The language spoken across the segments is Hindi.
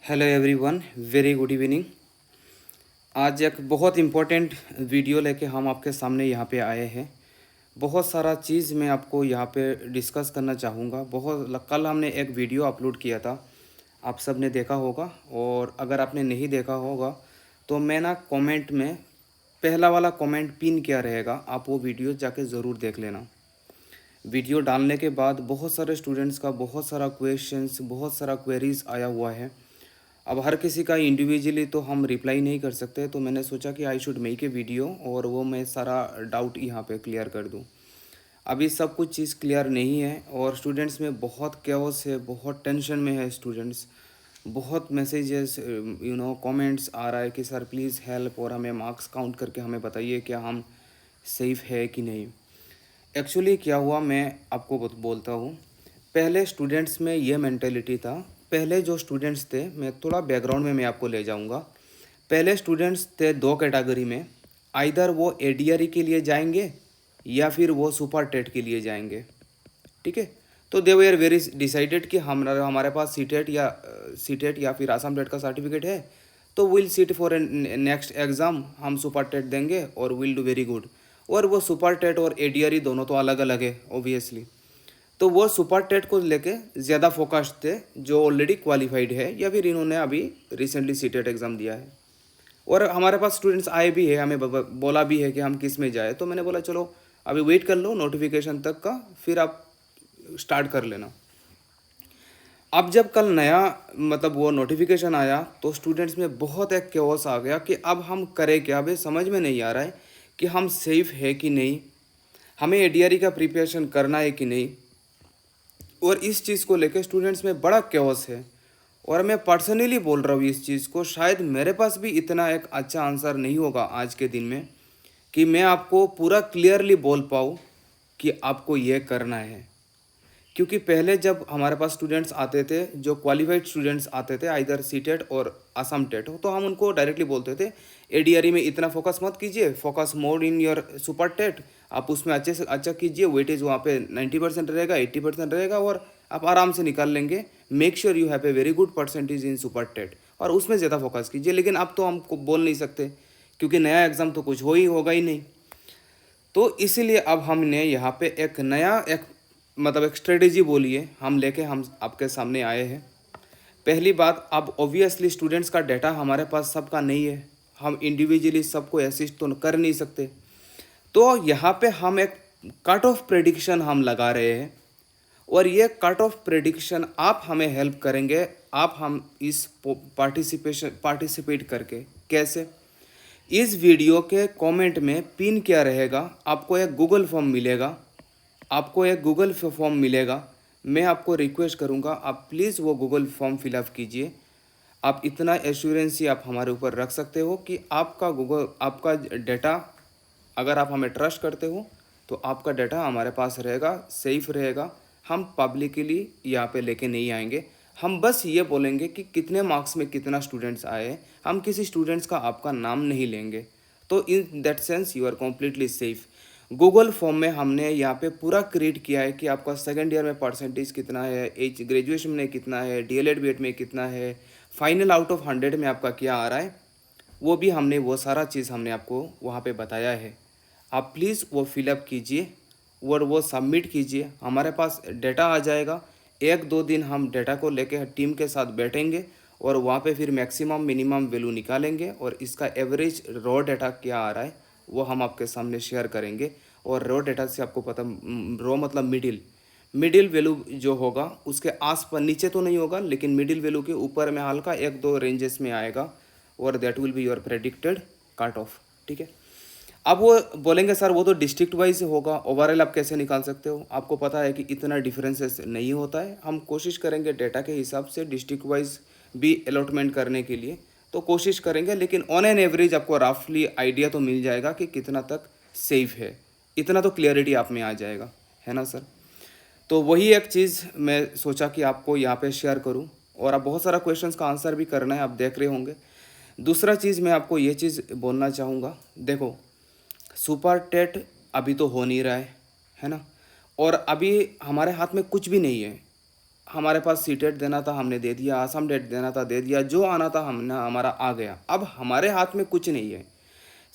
Hello everyone, very good evening. आज एक बहुत इम्पोर्टेंट वीडियो लेके हम आपके सामने यहाँ पे आए हैं। बहुत सारा चीज़ मैं आपको यहाँ पे डिस्कस करना चाहूँगा। कल हमने एक वीडियो अपलोड किया था, आप सब ने देखा होगा। और अगर आपने नहीं देखा होगा तो मैं ना कमेंट में पहला वाला कमेंट पिन किया रहेगा, आप वो वीडियो जाके ज़रूर देख लेना। वीडियो डालने के बाद बहुत सारे स्टूडेंट्स का बहुत सारा क्वेश्चंस, बहुत सारा क्वेरीज आया हुआ है। अब हर किसी का इंडिविजुअली तो हम रिप्लाई नहीं कर सकते, तो मैंने सोचा कि I should make a video और वो मैं सारा डाउट यहाँ पे क्लियर कर दूँ। अभी सब कुछ चीज़ क्लियर नहीं है और स्टूडेंट्स में बहुत कैओस है, बहुत टेंशन में है स्टूडेंट्स। बहुत मैसेजेस कमेंट्स आ रहा है कि सर प्लीज़ हेल्प, और हमें मार्क्स काउंट करके हमें बताइए क्या हम सेफ़ है कि नहीं। एक्चुअली क्या हुआ, मैं आपको बोलता हूँ। पहले स्टूडेंट्स में ये मेंटेलिटी था। पहले जो स्टूडेंट्स थे, मैं थोड़ा बैकग्राउंड में मैं आपको ले जाऊँगा। पहले स्टूडेंट्स थे दो कैटेगरी में, आइदर वो एडीआरई के लिए जाएंगे या फिर वो सुपर टेट के लिए जाएंगे। ठीक है, तो दे वर वेरी डिसाइडेड कि हमारे पास सी टेट या फिर आसाम टेट का सर्टिफिकेट है, तो will seat for next exam, हम सुपर टेट देंगे और विल डू वेरी गुड। और वो सुपर टेट और एडीआरई दोनों तो अलग अलग है ऑब्वियसली। तो वो सुपर टेट को लेके ज़्यादा फोकस्ड थे, जो ऑलरेडी क्वालिफाइड है या फिर इन्होंने अभी रिसेंटली सी टेट एग्ज़ाम दिया है। और हमारे पास स्टूडेंट्स आए भी है, हमें बोला भी है कि हम किस में जाए, तो मैंने बोला चलो अभी वेट कर लो नोटिफिकेशन तक का, फिर आप स्टार्ट कर लेना। अब जब कल नया वो नोटिफिकेशन आया तो स्टूडेंट्स में बहुत एक क्योस आ गया कि अब हम करें क्या। अभी समझ में नहीं आ रहा है कि हम सेफ़ है कि नहीं, हमें एडीआरई का प्रिपरेशन करना है कि नहीं। और इस चीज़ को लेकर स्टूडेंट्स में बड़ा क्योस है। और मैं पर्सनली बोल रहा हूँ इस चीज़ को, शायद मेरे पास भी इतना एक अच्छा आंसर नहीं होगा आज के दिन में कि मैं आपको पूरा क्लियरली बोल पाऊँ कि आपको ये करना है। क्योंकि पहले जब हमारे पास स्टूडेंट्स आते थे, जो क्वालिफाइड स्टूडेंट्स आते थे आइदर सी टेट और आसाम टेट हो, तो हम उनको डायरेक्टली बोलते थे एडीआरई में इतना फोकस मत कीजिए, focus more in your super TET. आप उसमें अच्छे से अच्छा कीजिए, वेटेज वहाँ पे 90% रहेगा, 80% रहेगा और आप आराम से निकाल लेंगे। Make sure you have a very good percentage in super TET, और उसमें ज़्यादा फोकस कीजिए। लेकिन अब तो हमको बोल नहीं सकते क्योंकि नया एग्ज़ाम तो कुछ होगा ही नहीं। तो इसीलिए अब हमने यहाँ पे एक नया एक स्ट्रेटेजी बोलिए हम लेके हम आपके सामने आए हैं। पहली बात, अब ऑब्वियसली स्टूडेंट्स का डाटा हमारे पास सबका नहीं है, हम इंडिविजुअली सबको असिस्ट तो कर नहीं सकते। तो यहाँ पे हम एक कट ऑफ प्रेडिक्शन हम लगा रहे हैं, और ये कट ऑफ प्रेडिक्शन आप हमें हेल्प करेंगे, आप हम इस पार्टिसिपेट करके। कैसे? इस वीडियो के कमेंट में पिन क्या रहेगा, आपको एक गूगल फॉर्म मिलेगा, मैं आपको रिक्वेस्ट करूंगा आप प्लीज़ वो गूगल फॉर्म फिलअप कीजिए। आप इतना एश्योरेंस ही आप हमारे ऊपर रख सकते हो कि आपका डाटा, अगर आप हमें ट्रस्ट करते हो तो आपका डाटा हमारे पास रहेगा, सेफ रहेगा। हम पब्लिकली यहाँ पे लेके नहीं आएंगे, हम बस ये बोलेंगे कि कितने मार्क्स में कितना स्टूडेंट्स आए, हम किसी स्टूडेंट्स का आपका नाम नहीं लेंगे। तो in that sense you are completely safe. Google form में हमने यहाँ पे पूरा क्रिएट किया है कि आपका सेकेंड ईयर में परसेंटेज कितना है, एज ग्रेजुएशन में कितना है, डीएलएड बीएड में कितना है, फाइनल आउट ऑफ 100 में आपका क्या आ रहा है, वो सारा चीज़ हमने आपको वहाँ पे बताया है। आप प्लीज़ वो फिलअप कीजिए और वो सबमिट कीजिए, हमारे पास डेटा आ जाएगा। 1-2 दिन हम डेटा को लेके टीम के साथ बैठेंगे और वहाँ पे फिर मैक्सिमम मिनिमम वैल्यू निकालेंगे, और इसका एवरेज रॉ डेटा क्या आ रहा है वो हम आपके सामने शेयर करेंगे। और रॉ डेटा से आपको पता, रॉ मतलब मिडिल वैल्यू जो होगा उसके आस पर, नीचे तो नहीं होगा लेकिन मिडिल वैल्यू के ऊपर में हल्का 1-2 रेंजेस में आएगा, और that will be your predicted cut off. ठीक है, अब वो बोलेंगे सर वो तो डिस्ट्रिक्ट वाइज होगा, ओवरऑल आप कैसे निकाल सकते हो? आपको पता है कि इतना डिफरेंसेस नहीं होता है। हम कोशिश करेंगे डेटा के हिसाब से डिस्ट्रिक्ट वाइज भी अलॉटमेंट करने के लिए, तो कोशिश करेंगे, लेकिन ऑन एन एवरेज आपको रफली आइडिया तो मिल जाएगा कि कितना तक सेफ है। इतना तो क्लियरिटी आप में आ जाएगा, है ना सर? तो वही एक चीज़ मैं सोचा कि आपको यहाँ पे शेयर करूँ, और अब बहुत सारा क्वेश्चंस का आंसर भी करना है, आप देख रहे होंगे। दूसरा चीज़ मैं आपको ये चीज़ बोलना चाहूँगा, देखो सुपर टेट अभी तो हो नहीं रहा है ना? और अभी हमारे हाथ में कुछ भी नहीं है। हमारे पास सीटेट देना था हमने दे दिया, आसाम डेट देना था दे दिया, जो आना था हमने हमारा आ गया। अब हमारे हाथ में कुछ नहीं है।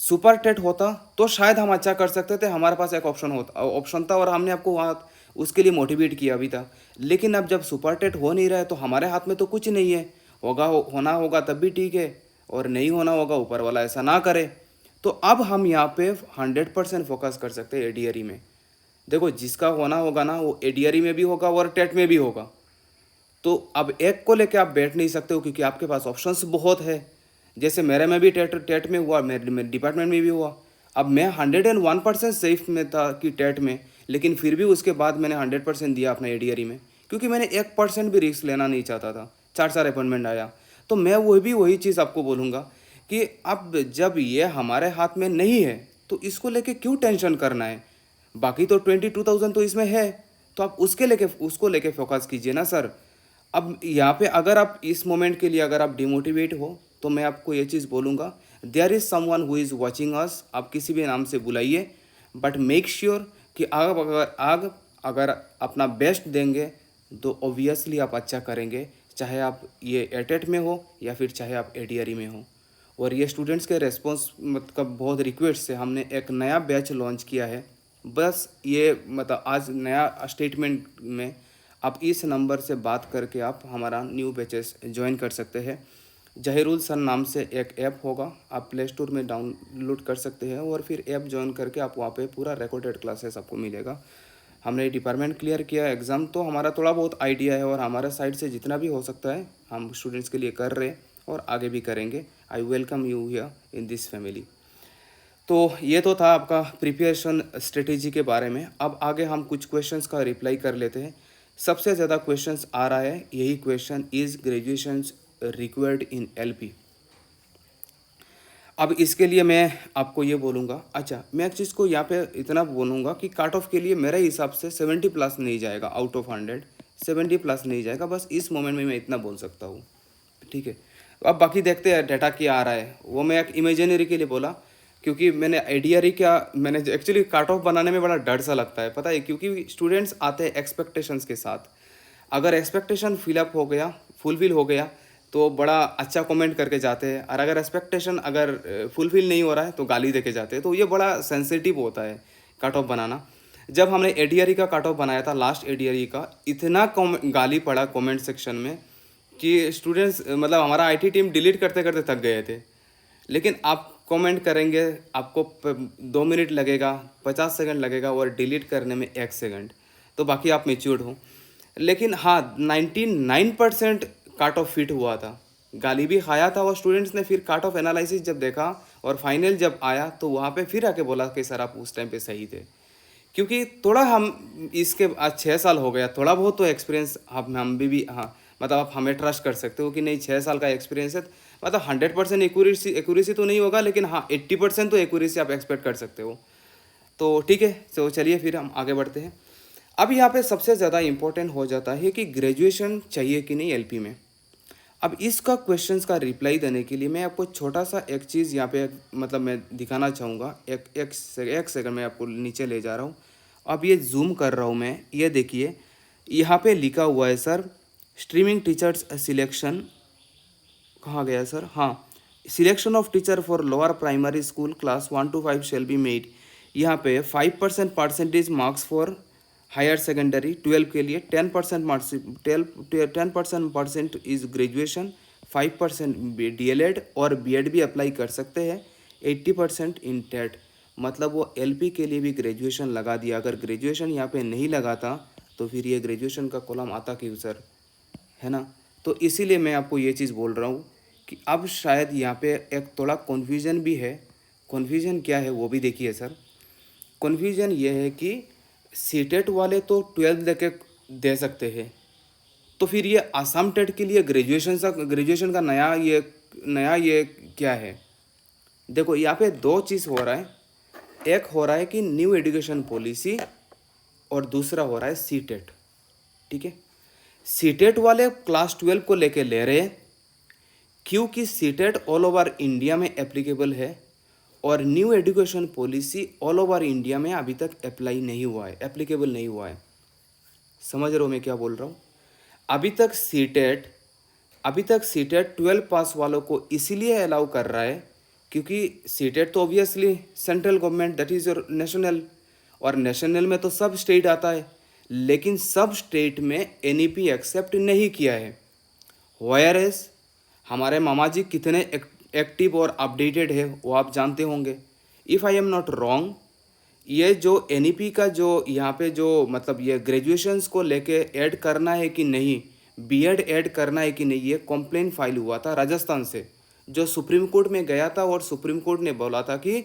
सुपर टेट होता तो शायद हम अच्छा कर सकते थे, हमारे पास एक ऑप्शन था और हमने आपको वहाँ उसके लिए मोटिवेट किया भी था। लेकिन अब जब सुपर टेट हो नहीं रहा है तो हमारे हाथ में तो कुछ नहीं है। होना होगा तब भी ठीक है, और नहीं होना होगा ऊपर वाला ऐसा ना करे। तो अब हम यहाँ पे 100% फोकस कर सकते हैं एडीआरई में। देखो, जिसका होना होगा ना वो एडीआरई में भी होगा और टेट में भी होगा। तो अब एक को लेके आप बैठ नहीं सकते हो, क्योंकि आपके पास ऑप्शंस बहुत है। जैसे मेरे में भी टेट टेट में हुआ, मेरे डिपार्टमेंट में भी हुआ। अब मैं 101% सेफ में था कि टेट में, लेकिन फिर भी उसके बाद मैंने 100% दिया अपना एडीआरई में, क्योंकि मैंने 1% भी रिस्क लेना नहीं चाहता था। 4 अपॉइंटमेंट आया। तो मैं वही चीज़ आपको बोलूँगा कि अब जब ये हमारे हाथ में नहीं है तो इसको लेके क्यों टेंशन करना है। बाकी तो 22,000 तो इसमें है, तो आप उसको लेके फोकस कीजिए ना सर। अब यहाँ पे अगर आप इस मोमेंट के लिए अगर आप डिमोटिवेट हो तो मैं आपको ये चीज़ बोलूँगा, there is someone who is watching us. आप किसी भी नाम से बुलाइए, बट मेक श्योर कि अगर अपना बेस्ट देंगे तो ऑब्वियसली आप अच्छा करेंगे, चाहे आप ये एटेट में हो या फिर चाहे आप एडीआरई में हो। और ये स्टूडेंट्स के रेस्पॉन्स मतलब बहुत रिक्वेस्ट से हमने एक नया बैच लॉन्च किया है। बस ये मतलब आज नया स्टेटमेंट में आप इस नंबर से बात करके आप हमारा न्यू बैचेस ज्वाइन कर सकते हैं। जहीरुल सर नाम से एक ऐप होगा, आप प्ले स्टोर में डाउनलोड कर सकते हैं और फिर ऐप ज्वाइन करके आप वहाँ पे पूरा रिकॉर्डेड क्लासेस आपको मिलेगा। हमने डिपार्टमेंट क्लियर किया एग्ज़ाम, तो हमारा थोड़ा बहुत आइडिया है और हमारे साइड से जितना भी हो सकता है हम स्टूडेंट्स के लिए कर रहे हैं और आगे भी करेंगे। I welcome you here in this family. तो ये तो था आपका प्रिपरेशन स्ट्रेटेजी के बारे में। अब आगे हम कुछ क्वेश्चंस का रिप्लाई कर लेते हैं। सबसे ज़्यादा क्वेश्चंस आ रहा है, यही question, is graduation required in LP. अब इसके लिए मैं आपको ये बोलूँगा, अच्छा मैं एक चीज़ को यहाँ पे इतना बोलूँगा कि काट ऑफ के लिए मेरे हिसाब से 70 प्लस नहीं जाएगा, आउट ऑफ 100 70 प्लस नहीं जाएगा। बस इस मोमेंट में मैं इतना बोल सकता हूँ, ठीक है। अब बाकी देखते हैं डाटा क्या आ रहा है। वो मैं एक इमेजिनरी के लिए बोला, क्योंकि मैंने एडीआरई मैंने एक्चुअली काट ऑफ बनाने में बड़ा डर सा लगता है, पता है, क्योंकि स्टूडेंट्स आते हैं एक्सपेक्टेशंस के साथ। अगर एक्सपेक्टेशन फिलअप हो गया, फुलफिल हो गया तो बड़ा अच्छा कमेंट करके जाते हैं, और अगर एक्सपेक्टेशन अगर फुलफिल नहीं हो रहा है तो गाली देके जाते हैं। तो ये बड़ा सेंसिटिव होता है कट ऑफ बनाना। जब हमने एडीआरई का कट ऑफ बनाया था, लास्ट एडीआरई का, इतना गाली पड़ा कमेंट सेक्शन में कि स्टूडेंट्स मतलब हमारा आईटी टीम डिलीट करते करते थक गए थे। लेकिन आप कमेंट करेंगे, आपको 2 मिनट लगेगा, 50 सेकंड लगेगा और डिलीट करने में 1 सेकंड, तो बाकी आप मेच्योर्ड हो। लेकिन हाँ, 99% काट ऑफ फिट हुआ था, गाली भी खाया था, और स्टूडेंट्स ने फिर काट ऑफ एनालिसिस जब देखा और फाइनल जब आया तो वहाँ पे फिर आके बोला कि सर आप उस टाइम पे सही थे। क्योंकि थोड़ा हम इसके आज 6 साल हो गया, थोड़ा बहुत तो एक्सपीरियंस हम भी हाँ, मतलब आप हमें ट्रस्ट कर सकते हो कि नहीं 6 साल का एक्सपीरियंस है। मतलब 100% एक्यूरेसी तो नहीं होगा, लेकिन हाँ 80% तो एक्यूरेसी आप एक्सपेक्ट कर सकते हो। तो ठीक है, तो चलिए फिर हम आगे बढ़ते हैं। अब यहाँ पे सबसे ज़्यादा इम्पोर्टेंट हो जाता है कि ग्रेजुएशन चाहिए कि नहीं एलपी में। अब इसका क्वेश्चंस का रिप्लाई देने के लिए मैं आपको छोटा सा एक चीज़ यहाँ पे मतलब मैं दिखाना चाहूँगा। एक सेकंड में आपको नीचे ले जा रहा हूँ। अब ये जूम कर रहा हूँ मैं, ये देखिए यहाँ पे लिखा हुआ है सर, स्ट्रीमिंग टीचर्स सिलेक्शन कहाँ गया सर, हाँ, selection of teacher for lower primary school class 1 to 5 shall be made. यहाँ पे 5% percentage marks for higher secondary 12 के लिए, 10% मार्क्स 10% इज ग्रेजुएशन, 5% डीएलएड और बीएड भी अप्लाई कर सकते हैं, 80% इन टेट। मतलब वो एलपी के लिए भी ग्रेजुएशन लगा दिया। अगर ग्रेजुएशन यहाँ पे नहीं लगाता तो फिर ये ग्रेजुएशन का कॉलम आता क्यों सर, है ना। तो इसीलिए मैं आपको ये चीज़ बोल रहा हूँ कि अब शायद यहाँ पे एक थोड़ा कन्फ्यूज़न भी है। कन्फ्यूज़न क्या है वो भी देखिए सर। कन्फ्यूज़न ये है कि सीटेट वाले तो 12 लेके दे सकते हैं, तो फिर ये आसाम टेट के लिए ग्रेजुएशन का नया ये क्या है। देखो यहाँ पे 2 चीज़ हो रहा है। एक हो रहा है कि न्यू एजुकेशन पॉलिसी, और दूसरा हो रहा है सीटेट, ठीक है। सीटेट वाले क्लास 12 को लेके ले रहे हैं क्योंकि सीटेट ऑल ओवर इंडिया में एप्लीकेबल है, और new education policy all over India में अभी तक अप्लाई नहीं हुआ है, एप्लीकेबल नहीं हुआ है। समझ रहे हो मैं क्या बोल रहा हूँ। अभी तक सीटेट 12 पास वालों को इसीलिए अलाउ कर रहा है क्योंकि सीटेट तो obviously central government, that is your national, और नेशनल में तो सब स्टेट आता है, लेकिन सब स्टेट में एनईपी एक्सेप्ट नहीं किया है। वायर एस हमारे मामा जी कितने एक्टिव और अपडेटेड है वो आप जानते होंगे। If I am not wrong, ये जो एनईपी का जो यहाँ पे जो मतलब ये ग्रेजुएशंस को लेके ऐड करना है कि नहीं, बीएड ऐड करना है कि नहीं, ये कंप्लेन फाइल हुआ था राजस्थान से, जो सुप्रीम कोर्ट में गया था, और सुप्रीम कोर्ट ने बोला था कि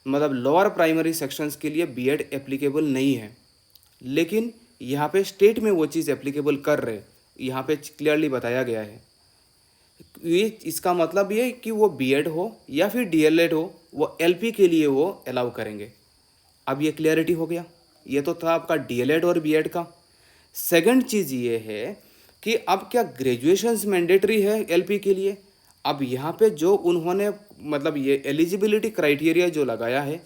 मतलब लोअर प्राइमरी सेक्शंस के लिए बीएड एप्लीकेबल नहीं है। लेकिन यहाँ पे स्टेट में वो चीज़ एप्लीकेबल कर रहे, यहाँ पे क्लियरली बताया गया है। ये इसका मतलब ये कि वो बीएड हो या फिर डीएलएड हो, वो एलपी के लिए वो अलाउ करेंगे। अब ये क्लियरिटी हो गया। ये तो था आपका डीएलएड और बीएड का। सेकंड चीज़ ये है कि अब क्या ग्रेजुएशंस मैंडेटरी है एलपी के लिए। अब यहाँ पे जो उन्होंने मतलब ये एलिजिबिलिटी क्राइटेरिया जो लगाया है,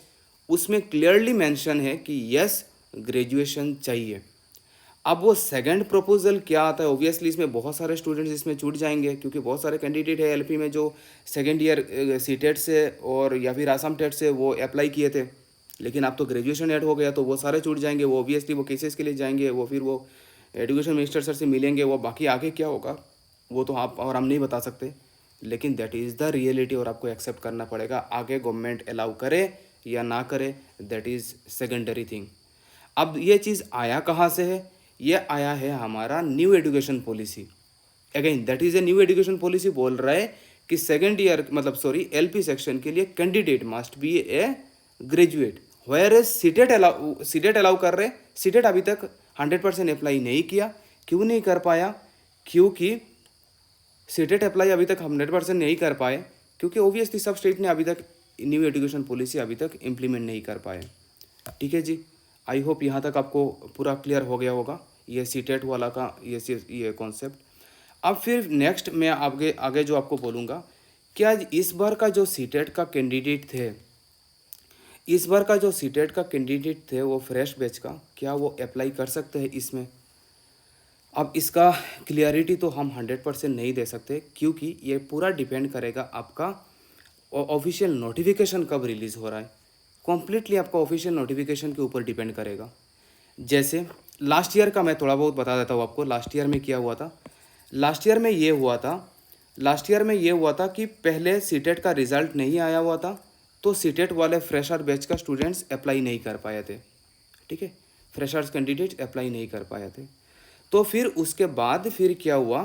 उसमें क्लियरली मेंशन है कि यस ग्रेजुएशन चाहिए। अब वो सेकंड प्रपोजल क्या आता है, ओबियसली इसमें बहुत सारे स्टूडेंट्स इसमें छूट जाएंगे क्योंकि बहुत सारे कैंडिडेट है एलपी में जो सेकेंड ईयर सीटेट से और या फिर आसाम टेट से वो अप्लाई किए थे, लेकिन अब तो ग्रेजुएशन ऐड हो गया तो वो सारे छूट जाएंगे। वो ओबियसली वो केसेस के लिए जाएंगे, वो फिर वो एजुकेशन मिनिस्टर सर से मिलेंगे। वो बाकी आगे क्या होगा वो तो आप और हम नहीं बता सकते, लेकिन दैट इज़ द रियलिटी और आपको एक्सेप्ट करना पड़ेगा। आगे गवर्नमेंट अलाउ करे या ना करे, दैट इज़ सेकेंडरी थिंग। अब ये चीज़ आया कहाँ से है? ये आया है हमारा new education policy. Again that is a new education policy बोल रहा है कि सेकेंड ईयर मतलब सॉरी एलपी सेक्शन के लिए candidate must be a graduate. Whereas CTET allow कर रहे। सीटेट अभी तक 100% अप्लाई नहीं किया। क्यों नहीं कर पाया? क्योंकि सीटेट अप्लाई अभी तक 100% नहीं कर पाए क्योंकि ओबियसली सब स्टेट ने अभी तक न्यू एजुकेशन पॉलिसी अभी तक इम्प्लीमेंट नहीं कर पाए। ठीक है जी, आई होप यहाँ तक आपको पूरा क्लियर हो गया होगा ये सीटेट वाला का ये कॉन्सेप्ट। अब फिर नेक्स्ट मैं आगे आगे जो आपको बोलूँगा कि आज इस बार का जो सीटेट का कैंडिडेट थे, इस बार का जो सीटेट का कैंडिडेट थे वो फ्रेश बैच का, क्या वो अप्लाई कर सकते हैं इसमें? अब इसका क्लियरिटी तो हम 100% नहीं दे सकते क्योंकि ये पूरा डिपेंड करेगा आपका ऑफिशियल नोटिफिकेशन कब रिलीज़ हो रहा है। कम्प्लीटली आपका ऑफिशियल नोटिफिकेशन के ऊपर डिपेंड करेगा। जैसे लास्ट ईयर का मैं थोड़ा बहुत बता देता हूँ आपको। लास्ट ईयर में क्या हुआ था? लास्ट ईयर में ये हुआ था कि पहले सीटेट का रिज़ल्ट नहीं आया हुआ था, तो सीटेट वाले फ्रेशर बैच का स्टूडेंट्स अप्लाई नहीं कर पाए थे। ठीक है, फ्रेशर्स कैंडिडेट्स अप्लाई नहीं कर पाए थे। तो फिर उसके बाद फिर क्या हुआ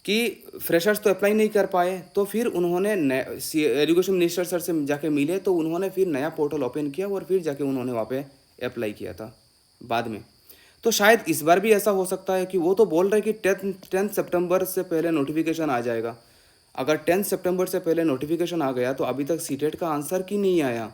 कि फ्रेशर्स तो अप्लाई नहीं कर पाए, तो फिर उन्होंने एजुकेशन मिनिस्टर सर से जाके मिले, तो उन्होंने फिर नया पोर्टल ओपन किया और फिर जाके उन्होंने वहाँ पे अप्लाई किया था बाद में। तो शायद इस बार भी ऐसा हो सकता है कि वो तो बोल रहे कि 10 सितंबर से पहले नोटिफिकेशन आ जाएगा। अगर 10 सितंबर से पहले नोटिफिकेशन आ गया तो अभी तक सीटेट का आंसर की नहीं आया।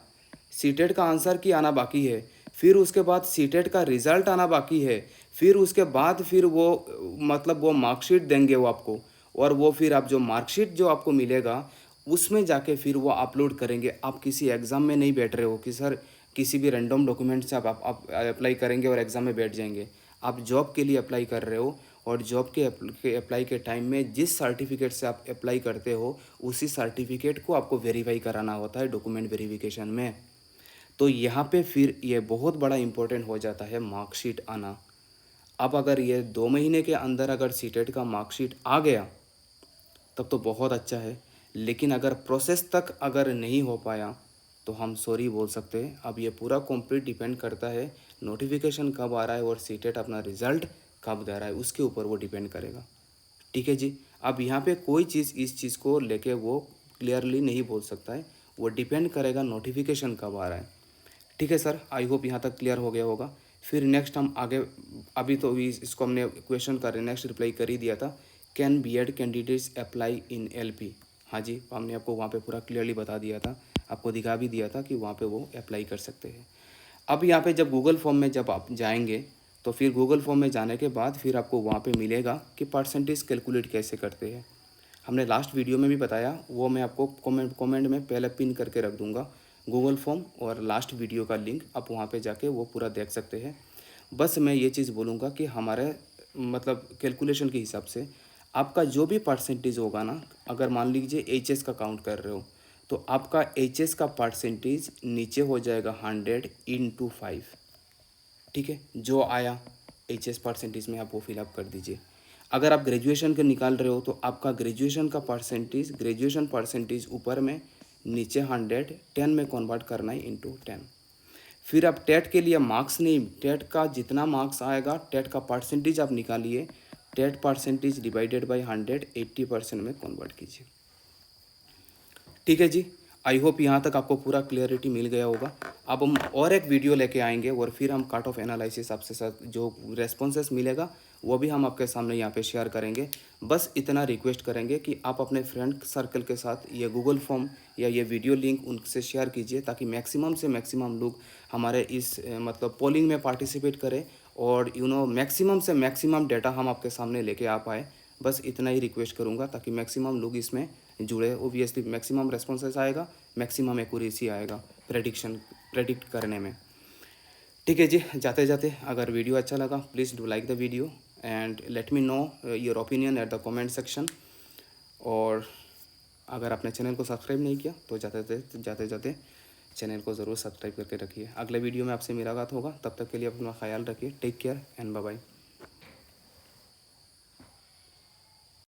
सीटेट का आंसर की आना बाकी है, फिर उसके बाद सीटेट का रिज़ल्ट आना बाकी है, फिर उसके बाद फिर वो मतलब वो मार्कशीट देंगे वो आपको, और वो फिर आप जो मार्कशीट जो आपको मिलेगा उसमें जाके फिर वो अपलोड करेंगे। आप किसी एग्ज़ाम में नहीं बैठ रहे हो कि सर किसी भी रैंडम डॉक्यूमेंट से आप अप्लाई करेंगे और एग्ज़ाम में बैठ जाएंगे। आप जॉब के लिए अप्लाई कर रहे हो, और जॉब के अप्लाई के टाइम में जिस सर्टिफिकेट से आप अप्लाई करते हो उसी सर्टिफिकेट को आपको वेरीफाई कराना होता है डॉक्यूमेंट वेरिफिकेशन में। तो यहाँ पे फिर ये बहुत बड़ा इम्पोर्टेंट हो जाता है मार्कशीट आना। अब अगर ये 2 महीने के अंदर अगर सीटेट का मार्कशीट आ गया तब तो बहुत अच्छा है, लेकिन अगर प्रोसेस तक अगर नहीं हो पाया तो हम सॉरी बोल सकते हैं। अब ये पूरा कंप्लीट डिपेंड करता है नोटिफिकेशन कब आ रहा है और सीटेट अपना रिज़ल्ट कब दे रहा है, उसके ऊपर वो डिपेंड करेगा। ठीक है जी, अब यहाँ पे कोई चीज़ इस चीज़ को लेके वो क्लियरली नहीं बोल सकता है, वो डिपेंड करेगा नोटिफिकेशन कब आ रहा है। ठीक है सर, आई होप यहाँ तक क्लियर हो गया होगा। फिर नेक्स्ट हम आगे, अभी तो इसको हमने क्वेश्चन का नेक्स्ट रिप्लाई कर ही दिया था, can BEd candidates apply in LP? हाँ जी, हमने आपको वहाँ पे पूरा क्लियरली बता दिया था, आपको दिखा भी दिया था कि वहाँ पे वो अप्लाई कर सकते हैं। अब यहाँ पे जब गूगल फॉर्म में जब आप जाएंगे तो फिर गूगल फॉर्म में जाने के बाद फिर आपको वहाँ पे मिलेगा कि परसेंटेज कैलकुलेट कैसे करते हैं। हमने लास्ट वीडियो में भी बताया, वो मैं आपको कमेंट में पहले पिन करके रख दूँगा गूगल फॉर्म और लास्ट वीडियो का लिंक, आप वहाँ पे जाके वो पूरा देख सकते हैं। बस मैं ये चीज़ बोलूँगा कि हमारे मतलब कैलकुलेशन के हिसाब से आपका जो भी परसेंटेज होगा ना, अगर मान लीजिए एच का काउंट कर रहे हो तो आपका एच का परसेंटेज नीचे हो जाएगा 100 × 5। ठीक है, जो आया एच परसेंटेज में आप वो फिलअप कर दीजिए। अगर आप ग्रेजुएशन का निकाल रहे हो तो आपका ग्रेजुएशन का परसेंटेज, ग्रेजुएशन परसेंटेज ऊपर में, नीचे 110 में कन्वर्ट करना है × 10। फिर आप टेट के लिए मार्क्स नहीं, टेट का जितना मार्क्स आएगा टेट का परसेंटेज आप निकालिए, टेट परसेंटेज डिवाइडेड बाई 100 80% में कन्वर्ट कीजिए। ठीक है जी, आई होप यहाँ तक आपको पूरा क्लियरिटी मिल गया होगा। अब हम और एक वीडियो लेके आएंगे और फिर हम कट ऑफ एनालिसिस आपसे साथ जो रेस्पॉन्सेस मिलेगा वो भी हम आपके सामने यहाँ पे शेयर करेंगे। बस इतना रिक्वेस्ट करेंगे कि आप अपने फ्रेंड सर्कल के साथ ये गूगल फॉर्म या ये वीडियो लिंक उनसे शेयर कीजिए ताकि मैक्सिमम से मैक्सिमम लोग हमारे इस मतलब पोलिंग में पार्टिसिपेट करें और मैक्सिमम से मैक्सिमम डेटा हम आपके सामने लेके आ पाए। बस इतना ही रिक्वेस्ट करूँगा ताकि मैक्सिमम लोग इसमें जुड़े। ओबियसली मैक्सिमम रेस्पॉन्सेस आएगा, मैक्सिमम एक्यूरेसी आएगा प्रेडिक्ट करने में। ठीक है जी, जाते जाते अगर वीडियो अच्छा लगा please do like the video and let me know your opinion at the comment section. और अगर आपने चैनल को सब्सक्राइब नहीं किया तो जाते जाते चैनल को ज़रूर सब्सक्राइब करके रखिए। अगले वीडियो में आपसे मुलाकात होगा, तब तक के लिए अपना ख्याल रखिए। Take care and bye bye.